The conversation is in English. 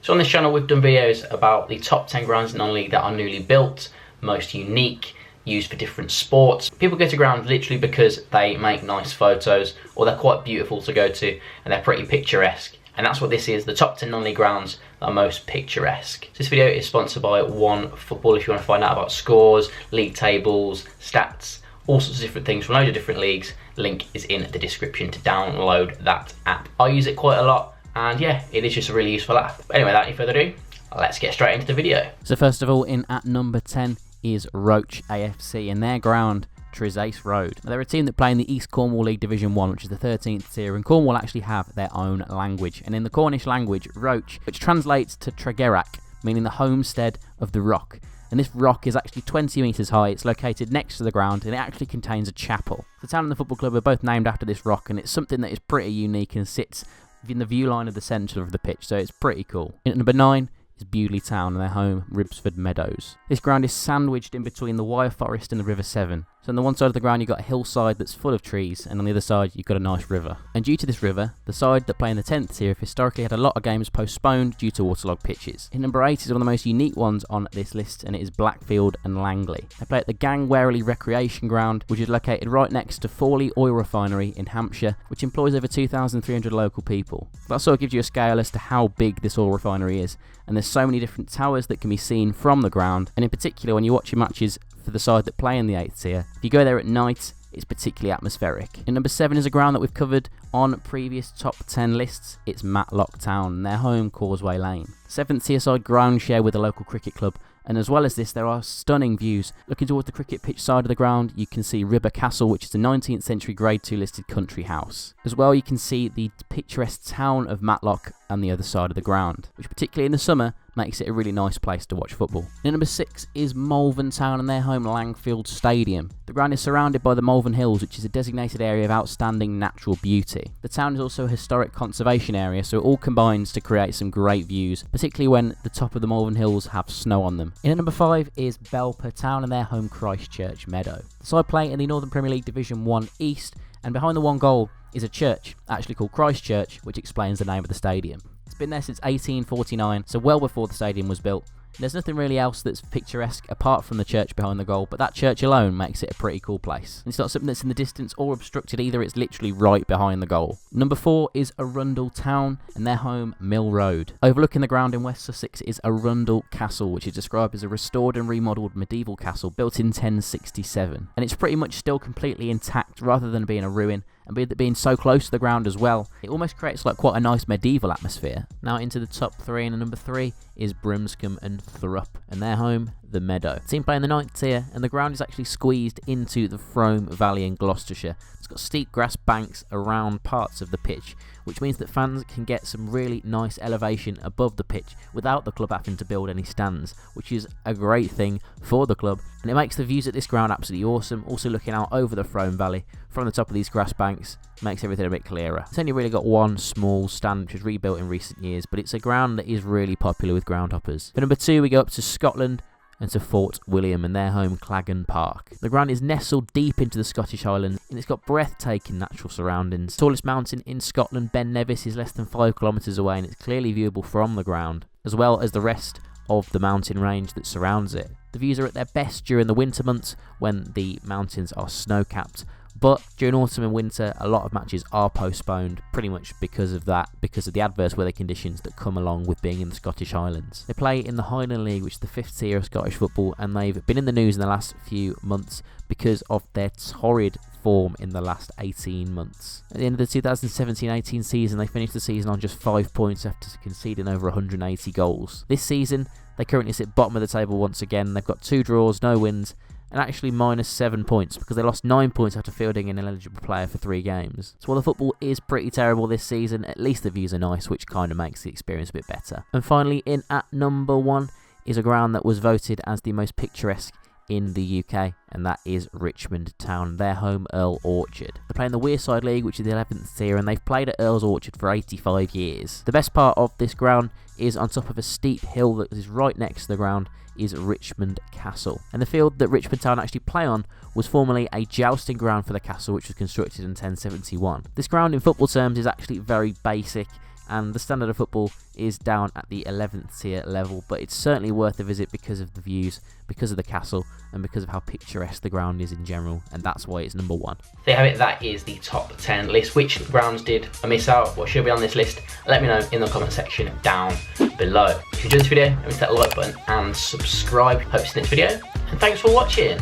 So on this channel we've done videos about the top 10 grounds in non-league that are newly built, most unique, used for different sports. People go to grounds literally because they make nice photos or they're quite beautiful to go to and they're pretty picturesque. And that's what this is, the top 10 non-league grounds that are most picturesque. This video is sponsored by One Football. If you want to find out about scores, league tables, stats, all sorts of different things from loads of different leagues, link is in the description to download that app. I use it quite a lot and yeah, it is just a really useful app. But anyway, without any further ado, let's get straight into the video. So first of all, in at number 10 is Roche AFC and their ground, Picturesque Road. Now, they're a team that play in the East Cornwall League Division 1, which is the 13th tier, and Cornwall actually have their own language. And in the Cornish language, Roche, which translates to Tregerak, meaning the homestead of the rock. And this rock is actually 20 metres high, it's located next to the ground, and it actually contains a chapel. The town and the football club are both named after this rock, and it's something that is pretty unique and sits in the view line of the centre of the pitch, so it's pretty cool. In at number 9 is Belper Town and their home, Ribsford Meadows. This ground is sandwiched in between the Wyre Forest and the River Severn. So on the one side of the ground you've got a hillside that's full of trees, and on the other side you've got a nice river. And due to this river, the side that play in the 10th tier have historically had a lot of games postponed due to waterlogged pitches. In number 8 is one of the most unique ones on this list, and it is Blackfield and Langley. They play at the Gang Warley Recreation Ground, which is located right next to Fawley Oil Refinery in Hampshire, which employs over 2,300 local people. That sort of gives you a scale as to how big this oil refinery is, and there's so many different towers that can be seen from the ground, and in particular when you're watching matches for the side that play in the 8th tier, if you go there at night, it's particularly atmospheric. In number 7 is a ground that we've covered on previous top 10 lists. It's Matlock Town and their home, Causeway Lane. 7th tier side ground share with a local cricket club, and as well as this there are stunning views. Looking towards the cricket pitch side of the ground you can see Ribber Castle, which is a 19th century grade 2 listed country house. As well you can see the picturesque town of Matlock on the other side of the ground, which particularly in the summer makes it a really nice place to watch football. And number 6 is Malvern Town and their home, Langfield Stadium. The ground is surrounded by the Malvern Hills, which is a designated area of outstanding natural beauty. The town is also a historic conservation area, so it all combines to create some great views, particularly when the top of the Malvern Hills have snow on them. In at number 5 is Belper Town and their home, Christchurch Meadow. The side play in the Northern Premier League Division 1 East, and behind the one goal is a church, actually called Christchurch, which explains the name of the stadium. It's been there since 1849, so well before the stadium was built. And there's nothing really else that's picturesque apart from the church behind the goal, but that church alone makes it a pretty cool place. And it's not something that's in the distance or obstructed either, it's literally right behind the goal. Number 4 is Arundel Town and their home, Mill Road. Overlooking the ground in West Sussex is Arundel Castle, which is described as a restored and remodelled medieval castle built in 1067. And it's pretty much still completely intact rather than being a ruin. And with it being so close to the ground as well, it almost creates like quite a nice medieval atmosphere. Now into the top 3, and number 3 is Brimscombe and Thrupp, and their home, the Meadow. Team play in the 9th tier, and the ground is actually squeezed into the Frome Valley in Gloucestershire. It's got steep grass banks around parts of the pitch, which means that fans can get some really nice elevation above the pitch without the club having to build any stands, which is a great thing for the club, and it makes the views at this ground absolutely awesome. Also looking out over the Frome Valley from the top of these grass banks makes everything a bit clearer. It's only really got one small stand which was rebuilt in recent years, but it's a ground that is really popular with groundhoppers. For number 2 we go up to Scotland and to Fort William and their home, Claggan Park. The ground is nestled deep into the Scottish Highlands and it's got breathtaking natural surroundings. The tallest mountain in Scotland, Ben Nevis, is less than 5 kilometres away and it's clearly viewable from the ground, as well as the rest of the mountain range that surrounds it. The views are at their best during the winter months when the mountains are snow-capped, but during autumn and winter a lot of matches are postponed pretty much because of that, because of the adverse weather conditions that come along with being in the Scottish Highlands. They play in the Highland League, which is the 5th tier of Scottish football, and they've been in the news in the last few months because of their torrid form in the last 18 months. At the end of the 2017-18 season they finished the season on just 5 points after conceding over 180 goals. This season they currently sit bottom of the table once again. They've got 2 draws, no wins, and actually minus 7 points because they lost 9 points after fielding an ineligible player for 3 games. So while the football is pretty terrible this season, at least the views are nice, which kind of makes the experience a bit better. And finally, in at number 1 is a ground that was voted as the most picturesque in the UK, and that is Richmond Town, their home, Earl Orchard. They play in the Wearside League, which is the 11th tier, and they've played at Earl's Orchard for 85 years. The best part of this ground is on top of a steep hill that is right next to the ground is Richmond Castle. And the field that Richmond Town actually play on was formerly a jousting ground for the castle, which was constructed in 1071. This ground in football terms is actually very basic, and the standard of football is down at the 11th tier level, but it's certainly worth a visit because of the views, because of the castle, and because of how picturesque the ground is in general, and that's why it's number 1. There you have it, that is the top 10 list. Which grounds did I miss out? What should be on this list? Let me know in the comment section down below. If you enjoyed this video, remember to hit the like button and subscribe. Hope you see you next video, and thanks for watching.